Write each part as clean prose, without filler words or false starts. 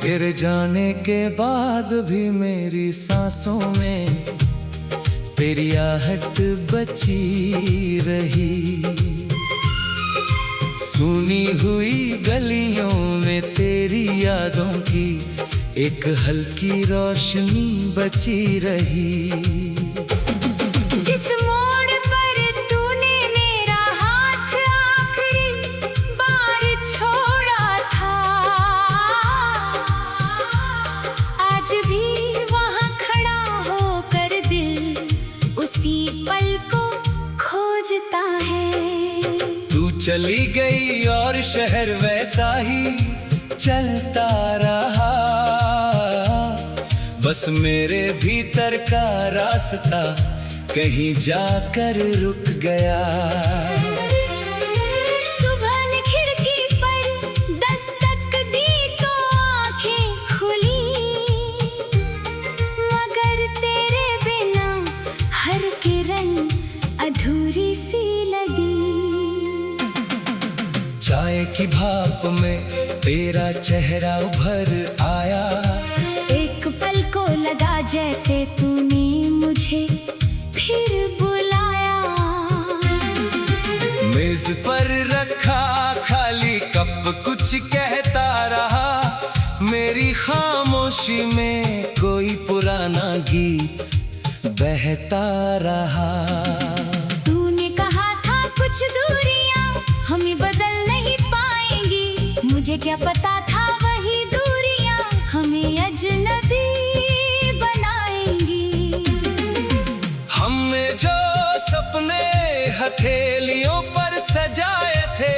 तेरे जाने के बाद भी मेरी सांसों में तेरी आहट बची रही। सुनी हुई गलियों में तेरी यादों की एक हल्की रोशनी बची रही। जिस मोड़ पर तूने मेरा हाथ आखिरी बार छोड़ा था, आज भी वहाँ खड़ा होकर दिल उसी पल को खोजता है। तू चली गई और शहर वैसा ही चलता रहा, बस मेरे भीतर का रास्ता कहीं जाकर रुक गया। सुबह ने खिड़की पर दस्तक दी तो आंखें खुली, मगर तेरे बिना हर किरण अधूरी सी लगी। चाय की भाप में तेरा चेहरा उभर आया, एक पल को लगा जैसे तूने मुझे फिर बुलाया। मेज पर रखा खाली कप कुछ कहता रहा, मेरी खामोशी में कोई पुराना गीत बहता रहा। तूने कहा था कुछ दूरियां हमें बदल नहीं पाएंगी, मुझे क्या पता था वही दूरियां हमें अजनबी बनाएंगी। हमने जो सपने हथेलियों पर सजाए थे,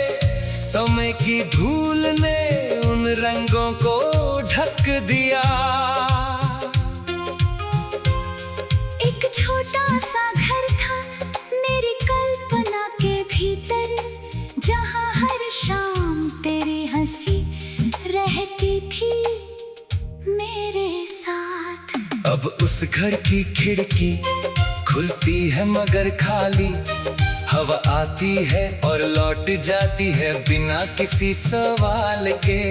समय की धूल ने उन रंगों को ढक दिया। एक छोटा सा घर था मेरी कल्पना के भीतर, जहाँ हर शाम तेरी हंसी रहती थी मेरे साथ। अब उस घर की खिड़की खुलती है मगर खाली, हवा आती है और लौट जाती है बिना किसी सवाल के।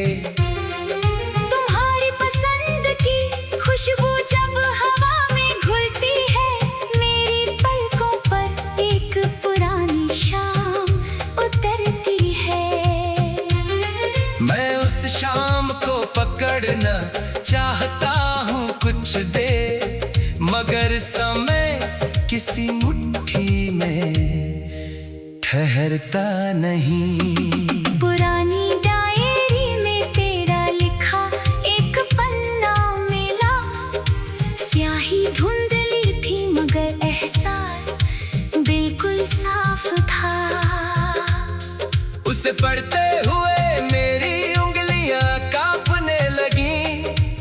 तुम्हारी पसंद की खुशबू जब हवा में घुलती है, मेरी पलकों पर एक पुरानी शाम उतरती है। मैं उस शाम को पकड़ना चाहता हूँ कुछ देर, मगर समय किसी मुट्ठी में ठहरता नहीं। पुरानी डायरी में तेरा लिखा एक पन्ना मिला, स्याही धुंधली थी मगर एहसास बिल्कुल साफ था। उसे पढ़ते हुए मेरी उंगलियां कांपने लगी,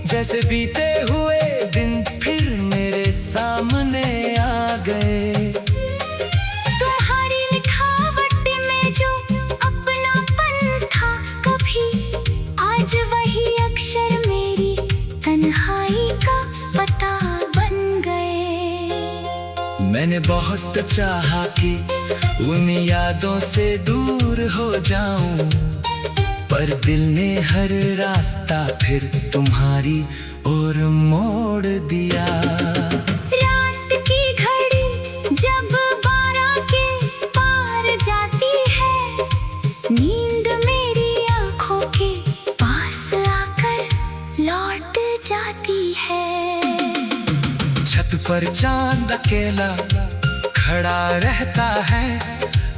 जैसे बीते हुए दिन फिर मेरे सामने आ गए। तुम्हारी लिखावट में जो अपनापन था कभी, आज वही अक्षर मेरी तन्हाई का पता बन गए। मैंने बहुत चाहा कि उन यादों से दूर हो जाऊं, पर दिल ने हर रास्ता फिर तुम्हारी ओर मोड़ दिया। रात की घड़ी जब 12 के पार जाती है, नींद मेरी आंखों के पास आकर लौट जाती है। छत पर चांद अकेला खड़ा रहता है,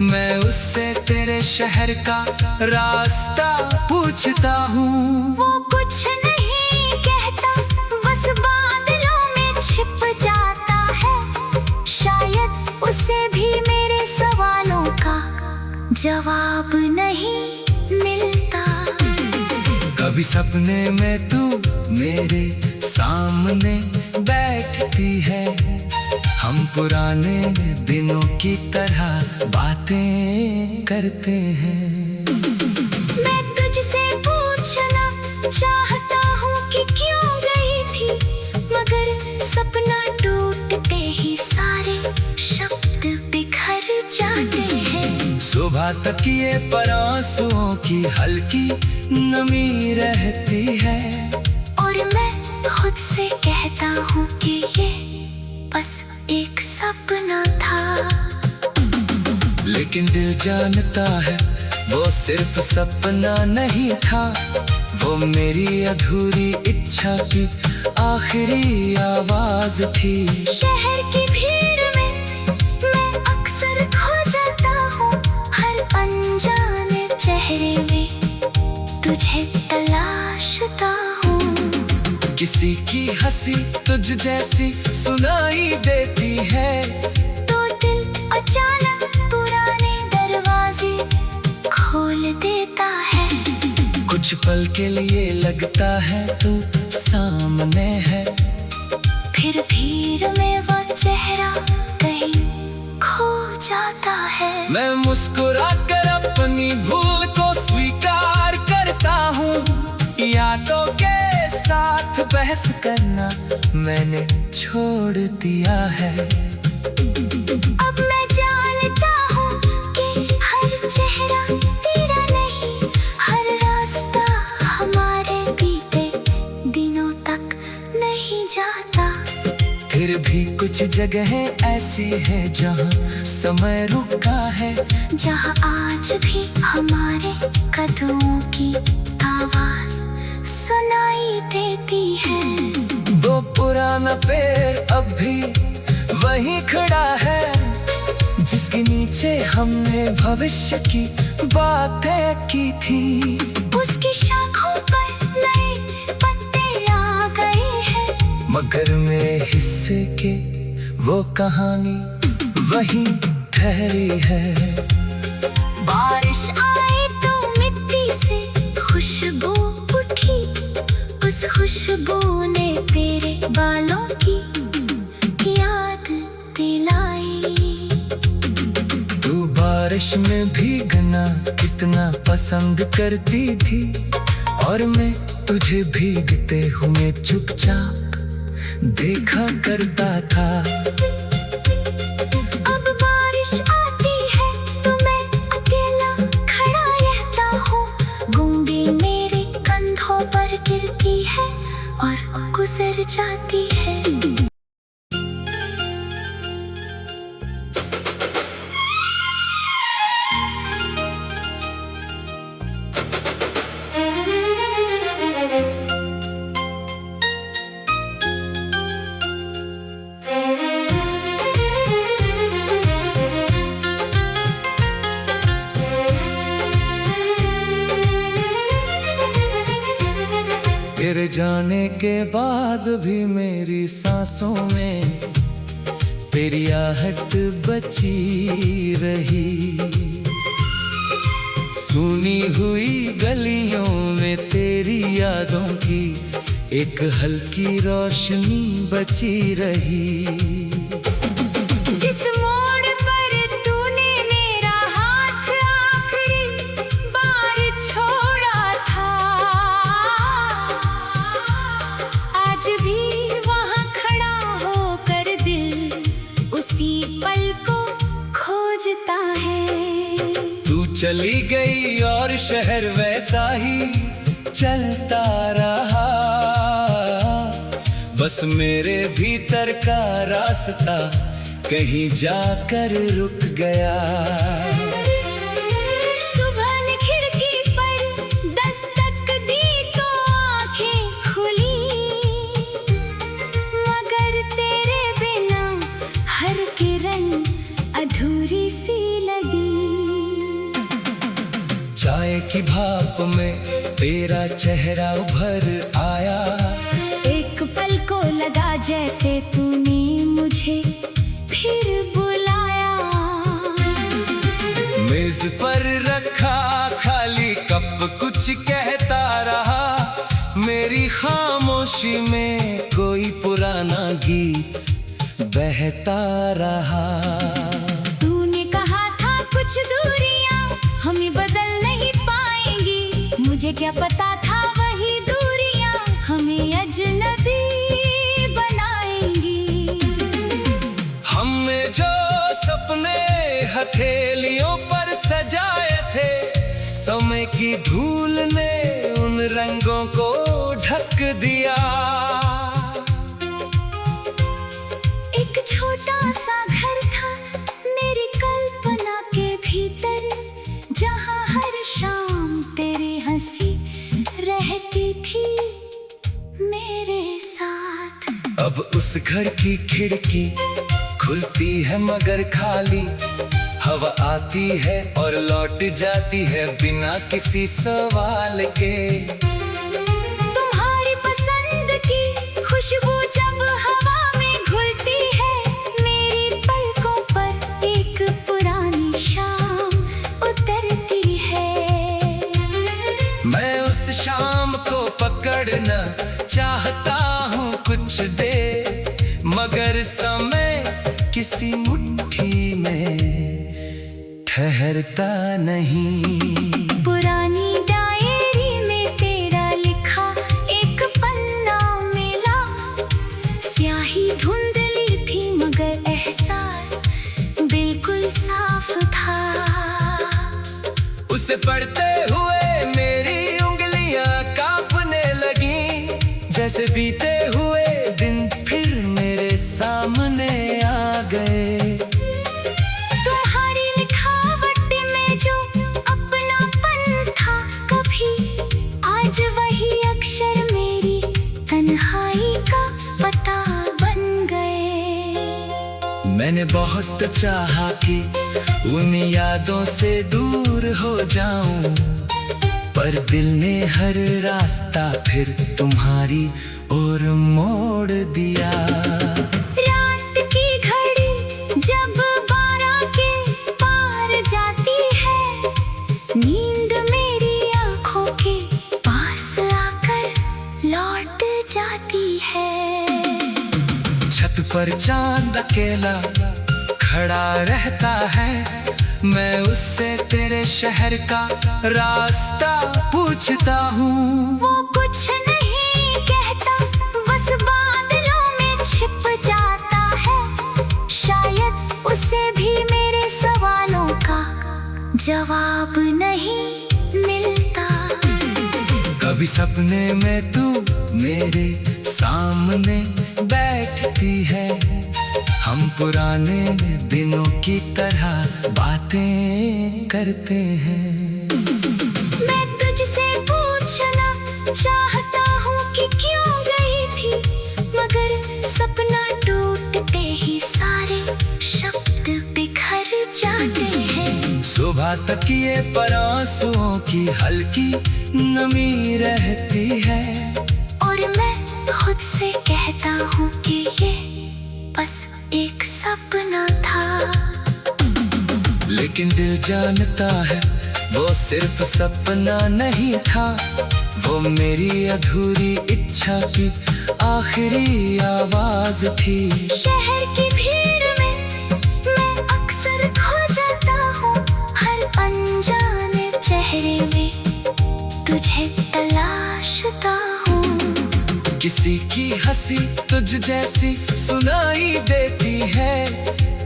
मैं उससे तेरे शहर का रास्ता पूछता हूँ। वो कुछ नहीं कहता, बस बादलों में छिप जाता है। शायद उसे भी मेरे सवालों का जवाब नहीं मिलता। कभी सपने में तू मेरे सामने बैठती है, हम पुराने दिनों की तरह बातें करते हैं। मैं तुझसे पूछना चाहता हूँ कि क्यों गई थी, मगर सपना टूटते ही सारे शब्द बिखर जाते हैं। सुबह तक ये पर आंसुओं की हल्की नमी रहती है, और मैं खुद से कहता हूँ कि ये बस एक सपना था। लेकिन दिल जानता है वो सिर्फ सपना नहीं था, वो मेरी अधूरी इच्छा की आखिरी आवाज थी। शहर की भीड़ में मैं अक्सर खो जाता हूँ, हर अनजाने चेहरे में तुझे तलाशता हूँ। किसी की हंसी तुझ जैसी सुनाई देती है, तो दिल अचानक पुराने दरवाजे खोल देता है। कुछ पल के लिए लगता है तू सामने है, फिर भीड़ में वो चेहरा कहीं खो जाता है। मैं मुस्कुराकर अपनी भूल को स्वीकार करता हूँ। यादों के साथ बहस करना मैंने छोड़ दिया है। अब मैं जानता हूँ कि हर चेहरा तेरा नहीं, हर रास्ता हमारे बीते दिनों तक नहीं जाता। फिर भी कुछ जगहें ऐसी हैं जहाँ समय रुका है, जहाँ आज भी हमारे कदमों की आवाज सुनाई देती है। वो पुराना पेड़ अब भी वहीं खड़ा है, जिसके नीचे हमने भविष्य की बातें की थी। उसकी शाखों पर नए पत्ते आ गए हैं, मगर मेरे हिस्से के वो कहानी वहीं ठहरी है। बारिश आई तो मिट्टी से खुशबू उठी, उस खुशबू ने तेरे बालों की याद दिलाई। तू बारिश में भीगना कितना पसंद करती थी, और मैं तुझे भीगते हुए चुपचाप देखा करता था। अब बारिश आती है तो मैं अकेला खड़ा रहता हूँ, बूंदें मेरे कंधों पर गिरती है और गुजर जाती है। तेरे जाने के बाद भी मेरी सांसों में तेरी आहट बची रही। सुनी हुई गलियों में तेरी यादों की एक हल्की रोशनी बची रही। जिस मोड़ पर तूने मेरा हाथ आखिरी बार छोड़ा था, आज भी वहाँ खड़ा होकर दिल उसी पल को खोजता है। तू चली गई और शहर वैसा ही चलता रहा, बस मेरे भीतर का रास्ता कहीं जाकर रुक गया। सुबह ने खिड़की पर दस्तक दी तो आंखें खुली, मगर तेरे बिना हर किरण अधूरी सी लगी। चाय की भाप में तेरा चेहरा उभर आया, एक पल को लगा जैसे तूने मुझे फिर बुलाया। मेज पर रखा खाली कप कुछ कहता रहा, मेरी खामोशी में कोई पुराना गीत बहता रहा। तूने कहा था कुछ दूरियां हमें बदल नहीं पाएंगी, मुझे क्या पता था वही दूरियां हमें अजनबी बनाएंगी। हमने जो सपने हथेलियों पर सजाए थे, समय की धूल ने उन रंगों को ढक दिया। एक छोटा सा घर था मेरी कल्पना के भीतर, जहां हर शाम तेरी हंसी रहती थी मेरे साथ। अब उस घर की खिड़की खुलती है मगर खाली, हवा आती है और लौट जाती है बिना किसी सवाल के। तुम्हारी पसंद की खुशबू जब हवा में घुलती है, मेरी पलकों पर एक पुरानी शाम उतरती है। मैं उस शाम को पकड़ना चाहता हूँ कुछ देर, मगर समय किसी मुट्ठी में ठहरता नहीं। पुरानी डायरी में तेरा लिखा एक पन्ना मिला, स्याही धुंधली थी मगर एहसास बिल्कुल साफ था। उसे पढ़ते हुए मेरी उंगलियां कांपने लगी, जैसे बीते हुए दिन फिर मेरे सामने आ गए। तुम्हारी लिखावट में जो अपनापन था कभी, आज वही अक्षर मेरी तन्हाई का पता बन गए। मैंने बहुत चाहा कि उन यादों से दूर हो जाऊं, पर दिल ने हर रास्ता फिर तुम्हारी ओर मोड़ दिया। रात की घड़ी जब 12 के पार जाती है, नींद मेरी आंखों के पास आकर लौट जाती है। छत पर चांद अकेला खड़ा रहता है, मैं उससे तेरे शहर का रास्ता पूछता हूँ। वो कुछ नहीं कहता, बस बादलों में छिप जाता है। शायद उसे भी मेरे सवालों का जवाब नहीं मिलता। कभी सपने में तू मेरे सामने बैठती है, हम पुराने दिनों की तरह बातें करते हैं। मैं तुझसे पूछना चाहता हूँ कि क्यों गई थी, मगर सपना टूटते ही सारे शब्द बिखर जाते हैं। सुबह तक ये पर आंसुओं की हल्की नमी रहती है, और मैं खुद से कहता हूँ कि ये बस एक सपना था। लेकिन दिल जानता है वो सिर्फ सपना नहीं था, वो मेरी अधूरी इच्छा की आखिरी आवाज थी। शहर की भीड़ में मैं अक्सर खो जाता हूँ, हर अनजाने चेहरे में तुझे तलाशता हूँ। किसी की हंसी तुझ जैसी सुनाई देती है,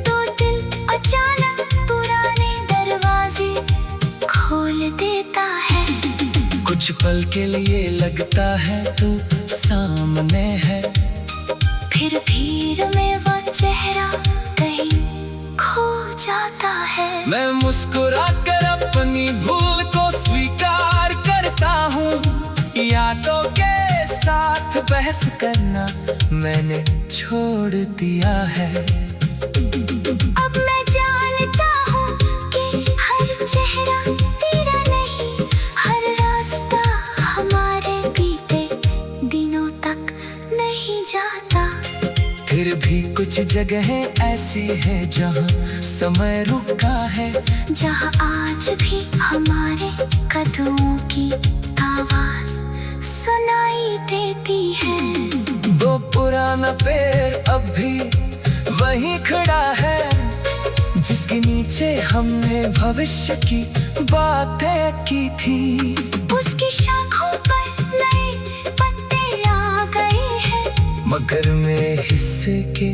तो दिल अचानक पुराने दरवाजे खोल देता है। कुछ पल के लिए लगता है तू सामने है, फिर भीड़ में वो चेहरा कहीं खो जाता है। मैं मुस्कुराकर अपनी भूल को स्वीकार करता हूँ, यादों के साथ बहस करना मैंने छोड़ दिया है। अब मैं जानता हूँ कि हर चेहरा तेरा नहीं, हर रास्ता हमारे बीते दिनों तक नहीं जाता। फिर भी कुछ जगहें ऐसी है जहाँ समय रुका है, जहाँ आज भी हमारे कदमों की आवाज सुनाई देती है। वो पुराना पेड़ अब भी वहीं खड़ा है जिसके नीचे हमने भविष्य की बातें की थी। उसकी शाखों पर नए पत्ते आ गए हैं, मगर में हिस्से के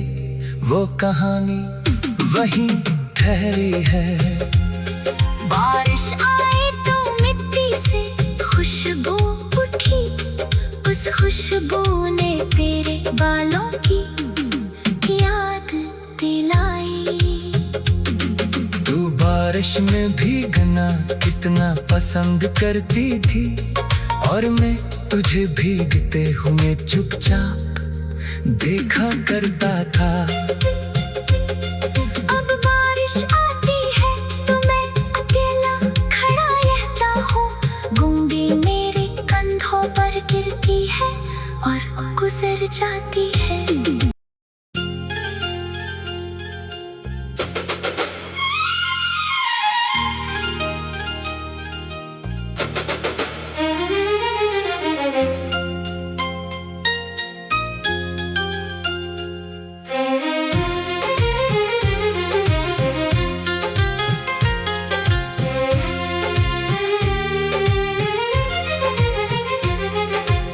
वो कहानी वहीं ठहरी है। बारिश आई तो मिट्टी से खुशबू उठी, उस खुशबू ने तेरे बालों की याद दिलाई। तू बारिश में भीगना कितना पसंद करती थी, और मैं तुझे भीगते हुए चुपचाप देखा करता था। अब बारिश आती है तो मैं अकेला खड़ा रहता हूँ, बूंदें मेरे कंधों पर गिरती है और गुजर जाती है।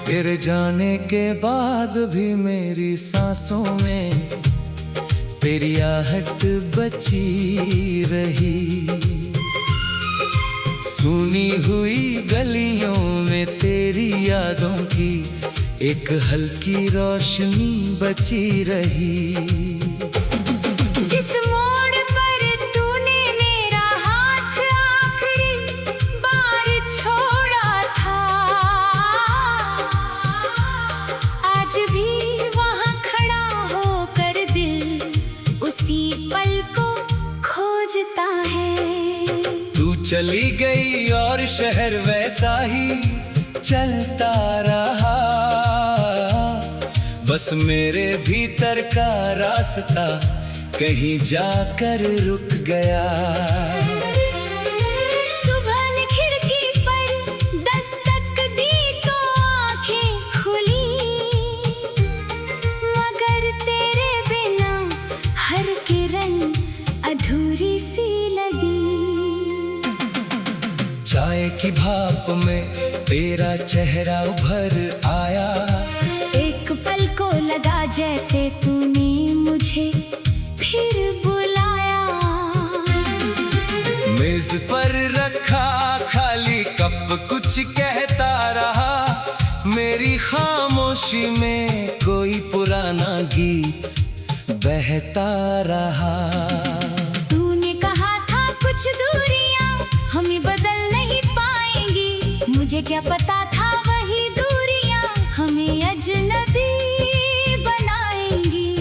गिर जाने के बाद भी मेरी सांसों में तेरी आहट बची रही। सुनी हुई गलियों में तेरी यादों की एक हल्की रोशनी बची रही। जिस मोड़ पर तूने मेरा हाथ आखिरी बार छोड़ा था, आज भी वहाँ खड़ा होकर दिल उसी पल को खोजता है। तू चली गई और शहर वैसा ही चलता रहा, बस मेरे भीतर का रास्ता कहीं जाकर रुक गया। सुबह ने खिड़की पर दस्तक दी तो आंखें खुली, मगर तेरे बिना हर किरण अधूरी सी लगी। चाय की भाप में तेरा चेहरा उभर आया, एक पल को लगा जैसे तूने मुझे फिर बुलाया। मेज पर रखा खाली कप कुछ कहता रहा, मेरी खामोशी में कोई पुराना गीत बहता रहा। तूने कहा था कुछ दूरियां हमें बदल नहीं पाएंगी, मुझे क्या पता था वही दूरियां हमें अजनबी बनाएंगी।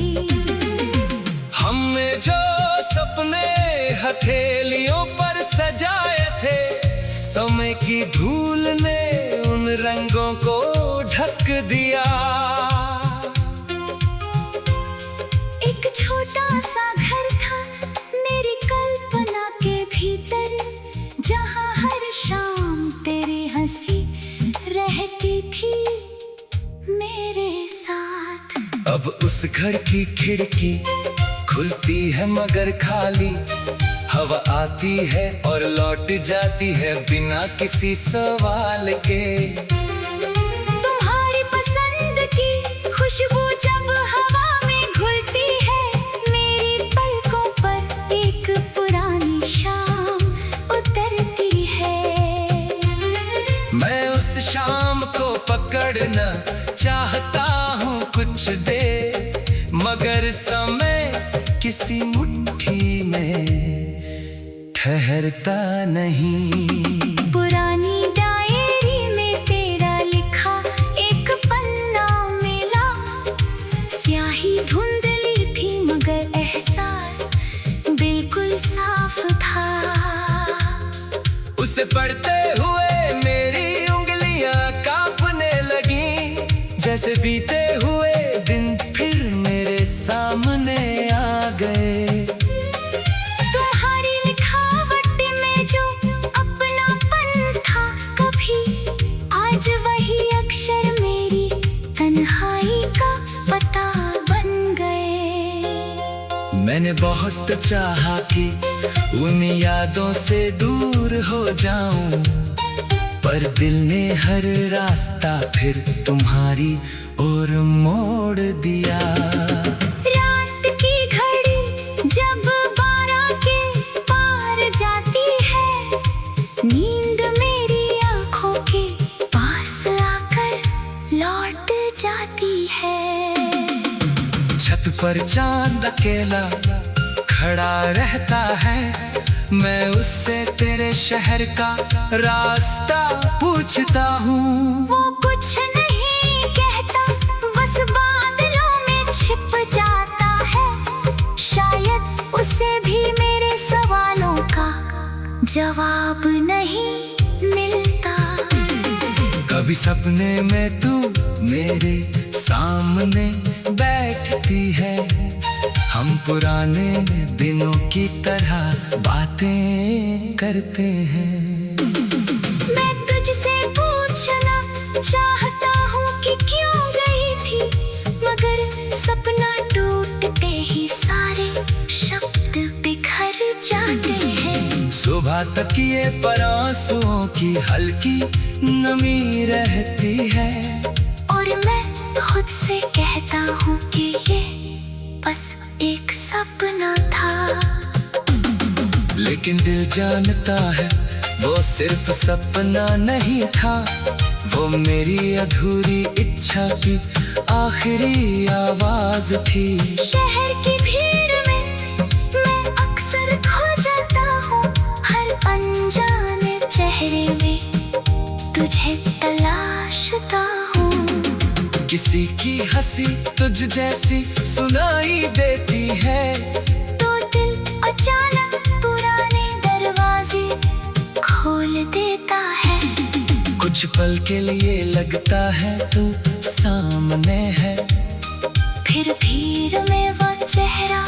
हमने जो सपने हथेलियों पर सजाए थे, समय की धूल ने उन रंगों को ढक दिया। एक छोटा सा घर था मेरी कल्पना के भीतर, जहाँ हर शाम तेरी हंसी रहती थी मेरे साथ। अब उस घर की खिड़की खुलती है मगर खाली, हवा आती है और लौट जाती है बिना किसी सवाल के। तुम्हारी पसंद की खुशबू जब हवा में घुलती है, मेरी पलकों पर एक पुरानी शाम उतरती है। मैं उस शाम को पकड़ना चाहता हूँ कुछ देर, मगर समय किसी मुट्ठी में ठहरता नहीं। पुरानी डायरी में तेरा लिखा एक पन्ना मिला, स्याही धुंधली थी मगर एहसास बिल्कुल साफ था। उसे पढ़ते हुए मेरी उंगलियां कांपने लगी, जैसे बीते हुए दिन फिर मेरे सामने आ गए। तुम्हारी लिखावट में जो अपनापन था कभी, आज वही अक्षर मेरी तन्हाई का पता बन गए। मैंने बहुत चाहा कि उन यादों से दूर हो जाऊं, पर दिल ने हर रास्ता फिर तुम्हारी ओर मोड़ दिया। रात की घड़ी जब 12 के पार जाती है, नींद मेरी आंखों के पास आकर लौट जाती है। छत पर चांद अकेला खड़ा रहता है, मैं उससे तेरे शहर का रास्ता पूछता हूँ। वो कुछ नहीं कहता, बस बादलों में छिप जाता है। शायद उसे भी मेरे सवालों का जवाब नहीं मिलता। कभी सपने में तू मेरे सामने बैठती है, हम पुराने दिनों की तरह बातें करते हैं। मैं तुझसे पूछना चाहता हूँ कि क्यों गई थी, मगर सपना टूटते ही सारे शब्द बिखर जाते हैं। सुबह तक ये पर आंसुओं की हल्की नमी रहती है, और मैं खुद से कहता हूँ कि ये बस एक सपना था। लेकिन दिल जानता है वो सिर्फ सपना नहीं था, वो मेरी अधूरी इच्छा की आखिरी आवाज थी। शहर की भीड़ में मैं अक्सर खो जाता हूँ, हर अनजाने चेहरे में तुझे तलाशता हूँ। किसी की हंसी तुझ जैसी सुनाई देती है, तो दिल अचानक पुराने दरवाजे खोल देता है। कुछ पल के लिए लगता है तू सामने है, फिर भीड़ में वो चेहरा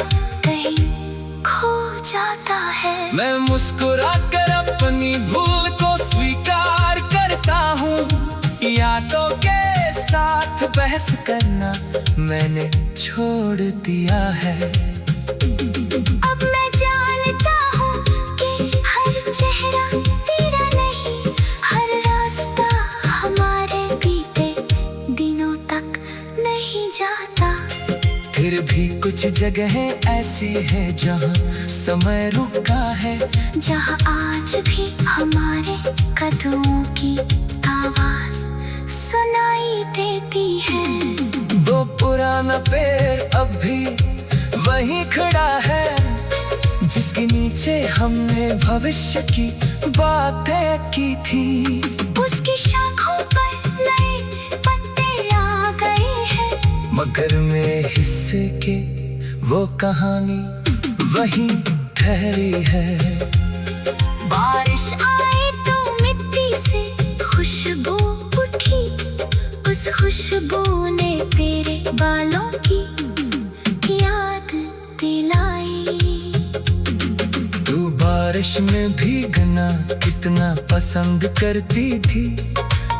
कहीं खो जाता है। मैं मुस्कुराकर अपनी भूल को स्वीकार करता हूँ। यादों के साथ बहस करना मैंने छोड़ दिया है। अब मैं जानता हूँ कि हर चेहरा तेरा नहीं, हर रास्ता हमारे बीते दिनों तक नहीं जाता। फिर भी कुछ जगहें ऐसी है जहाँ समय रुका है, जहाँ आज भी हमारे कदमों की आवाज सुनाई देती है। वो पुराना पेड़ अब भी वहीं खड़ा है, जिसके नीचे हमने भविष्य की बातें की थी। उसकी शाखों पर नए पत्ते आ गए हैं, मगर मेरे हिस्से के वो कहानी वहीं ठहरी है। बारिश आई तो मिट्टी से खुशबू उठी, उस खुशबू ने तेरे बालों की याद दिलाई। तू बारिश में भीगना कितना पसंद करती थी,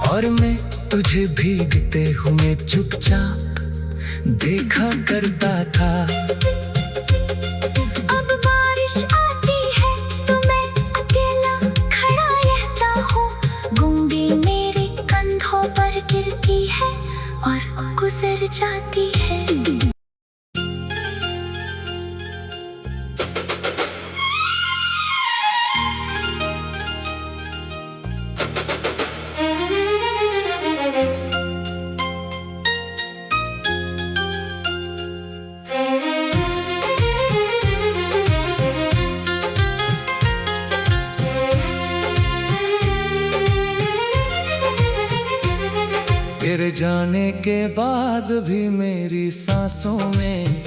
और मैं तुझे भीगते हुए चुपचाप देखा करता था। अब बारिश आती है तो मैं अकेला खड़ा रहता हूँ, बूंदें मेरे कंधों पर गिरती है और गुजर जाती है। तेरे जाने के बाद भी मेरी सांसों में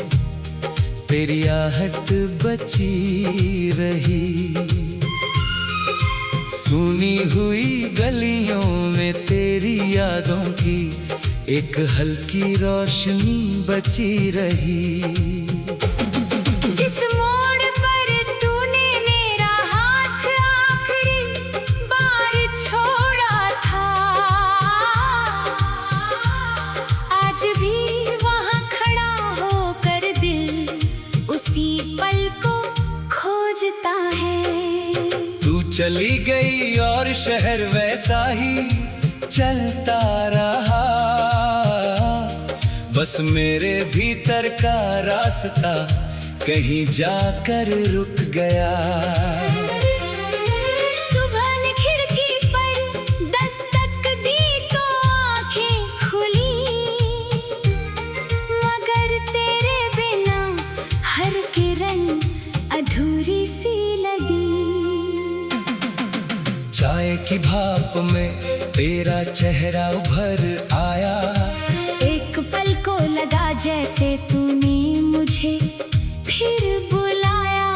तेरी आहट बची रही। सुनी हुई गलियों में तेरी यादों की एक हल्की रोशनी बची रही। जिस मोड़ पर तूने मेरा हाथ आखिरी बार छोड़ा था, आज भी वहाँ खड़ा होकर दिल उसी उसी पल को खोजता है। तू चली गई और शहर वैसा ही चलता रहा, बस मेरे भीतर का रास्ता कहीं जाकर रुक गया। सुबह ने खिड़की पर दस्तक दी तो आंखें खुली, मगर तेरे बिना हर किरण अधूरी सी लगी। चाय की भाप में तेरा चेहरा उभर आया, एक पल को लगा जैसे तूने मुझे फिर बुलाया।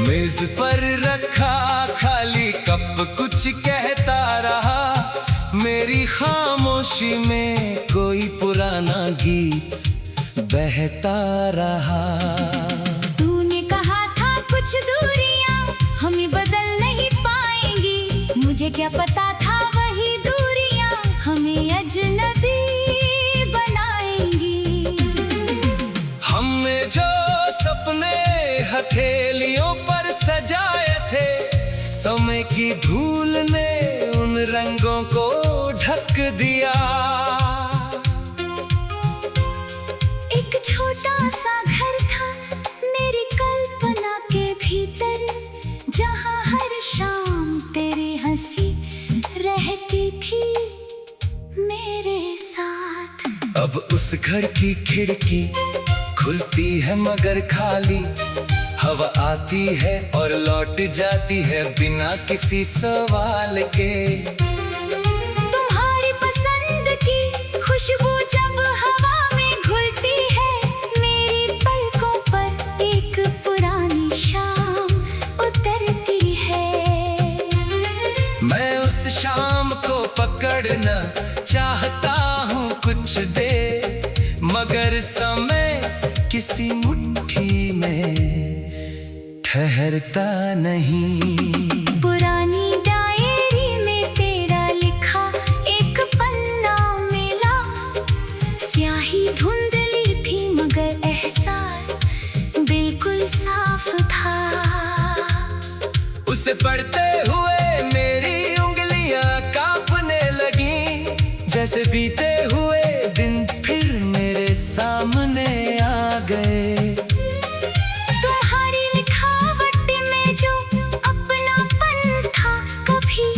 मेज पर रखा खाली कप कुछ कहता रहा, मेरी खामोशी में कोई पुराना गीत बहता रहा। तूने कहा था कुछ दूरियां हमें बदल नहीं पाएंगी, मुझे क्या पता था वही दूरियां हमें अजनबी बनाएंगी। हमने जो सपने हथेलियों पर सजाए थे, समय की धूल ने उन रंगों को ढक दिया। एक छोटा सा घर था मेरी कल्पना के भीतर, जहाँ हर शाम तेरी हंसी रहती थी मेरे साथ। अब उस घर की खिड़की खुलती है मगर खाली, हवा आती है और लौट जाती है बिना किसी सवाल के। तुम्हारी पसंद की खुशबू जब हवा में घुलती है, मेरी पलकों पर एक पुरानी शाम उतरती है। मैं उस शाम को पकड़ना चाहता हूँ कुछ देर, मगर समय किसी मुट्ठी में ठहरता नहीं। पुरानी डायरी में तेरा लिखा एक पन्ना मिला, स्याही धुंधली थी मगर एहसास बिल्कुल साफ था। उसे पढ़ते हुए मेरी उंगलियां कांपने लगी, जैसे बीते हुए दिन फिर मेरे सामने आ गए। तुम्हारी लिखावट में जो अपनापन था कभी,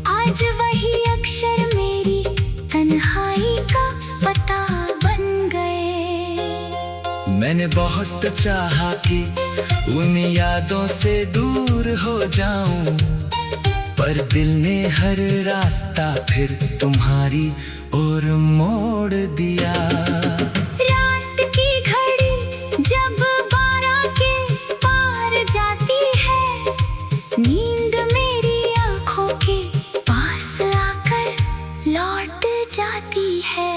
आज वही अक्षर मेरी तन्हाई का पता बन गए। मैंने बहुत चाहा कि उन यादों से दूर हो जाऊं, पर दिल ने हर रास्ता फिर तुम्हारी ओर मोड़ दिया। रात की घड़ी जब 12 के पार जाती है, नींद मेरी आंखों के पास आकर लौट जाती है।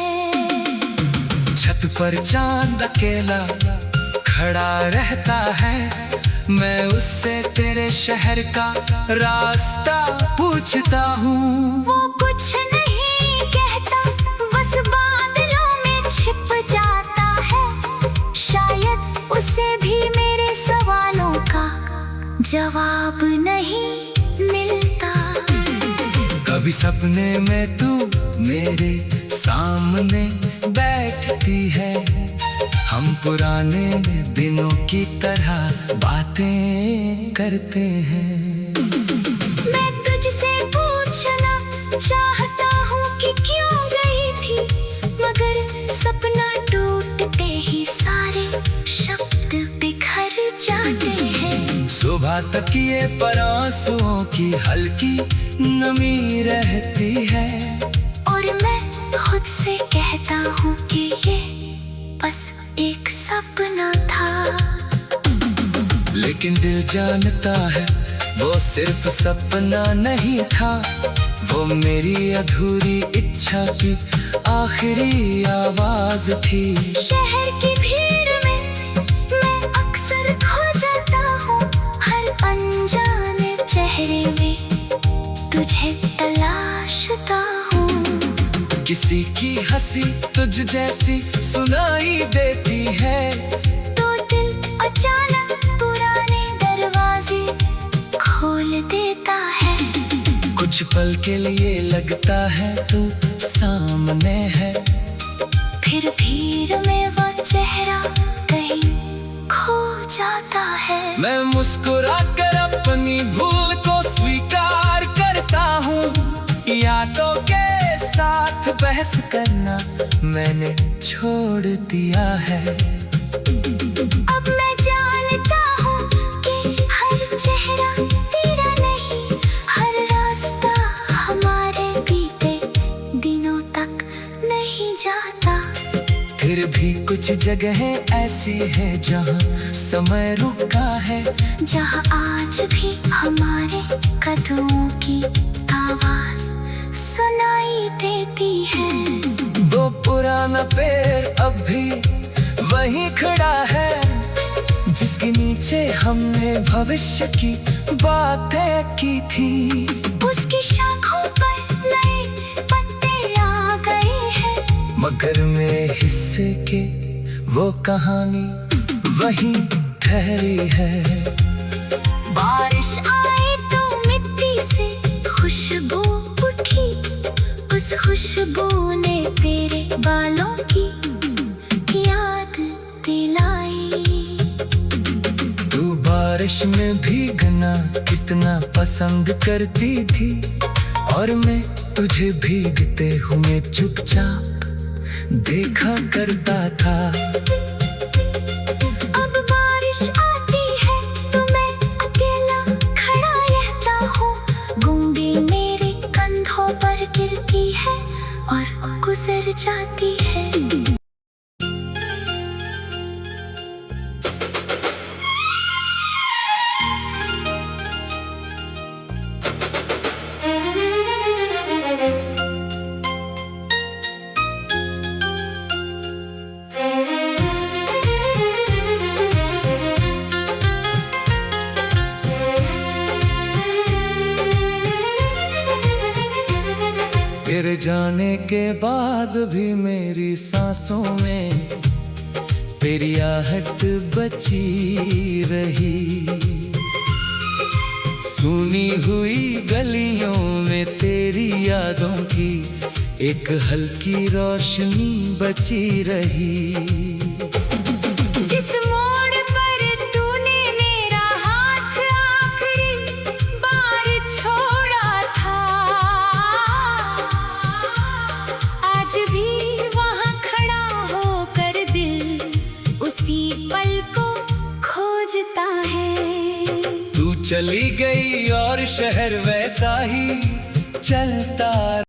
छत पर चांद अकेला खड़ा रहता है, मैं उससे तेरे शहर का रास्ता पूछता हूँ। वो कुछ नहीं कहता, बस बादलों में छिप जाता है, शायद उसे भी मेरे सवालों का जवाब नहीं मिलता। कभी सपने में तू मेरे सामने बैठती है, हम पुराने दिनों की तरह बातें करते हैं। मैं तुझसे पूछना चाहता हूँ कि क्यों गई थी, मगर सपना टूटते ही सारे शब्द बिखर जाते हैं। सुबह तक ये पर आंसुओं की हल्की नमी रहती है, और मैं खुद से कहता हूँ कि ये बस एक सपना था। लेकिन दिल जानता है वो सिर्फ सपना नहीं था, वो मेरी अधूरी इच्छा की आखिरी आवाज थी। शहर की भीड़ में मैं अक्सर खो जाता हूँ, हर अनजाने चेहरे में तुझे तलाशता हूँ। किसी की हंसी तुझ जैसी सुनाई देती है, तो कुछ पल के लिए लगता है तू सामने है, फिर भीड़ में वो चेहरा कहीं खो जाता है। मैं मुस्कुरा कर अपनी भूल को स्वीकार करता हूँ। यादों के साथ बहस करना मैंने छोड़ दिया है। अब मैं जानता हूँ कि हर चेहरा तेरा नहीं, हर रास्ता हमारे बीते दिनों तक नहीं जाता। फिर भी कुछ जगहें ऐसी हैं जहाँ समय रुका है, जहाँ आज भी हमारे कदमों की आवाज सुनाई देती है। वो पुराना पेड़ अब भी वहीं खड़ा है, जिसके नीचे हमने भविष्य की बातें की थी। उसकी शाखों पर नए पत्ते आ गए हैं, मगर में हिस्से के वो कहानी वहीं ठहरी है। बारिश आई तो मिट्टी से खुशबू उठी, उस खुशबू ने तेरे बालों की याद दिलाई। तू बारिश में भीगना कितना पसंद करती थी, और मैं तुझे भीगते हुए चुपचाप देखा करता था। अब बारिश आती है तो मैं अकेला खड़ा रहता हूँ, बूंदें मेरे कंधों पर गिरती है और गुजर जाती है। तेरे जाने के बाद भी मेरी सांसों में तेरी आहट बची रही। सुनी हुई गलियों में तेरी यादों की एक हल्की रोशनी बची रही। जिस मोड़ पर तूने मेरा हाथ आखिरी बार छोड़ा था, आज भी वहाँ खड़ा होकर दिल उसी पल को खोजता है। तू चली गई और शहर वैसा ही चलता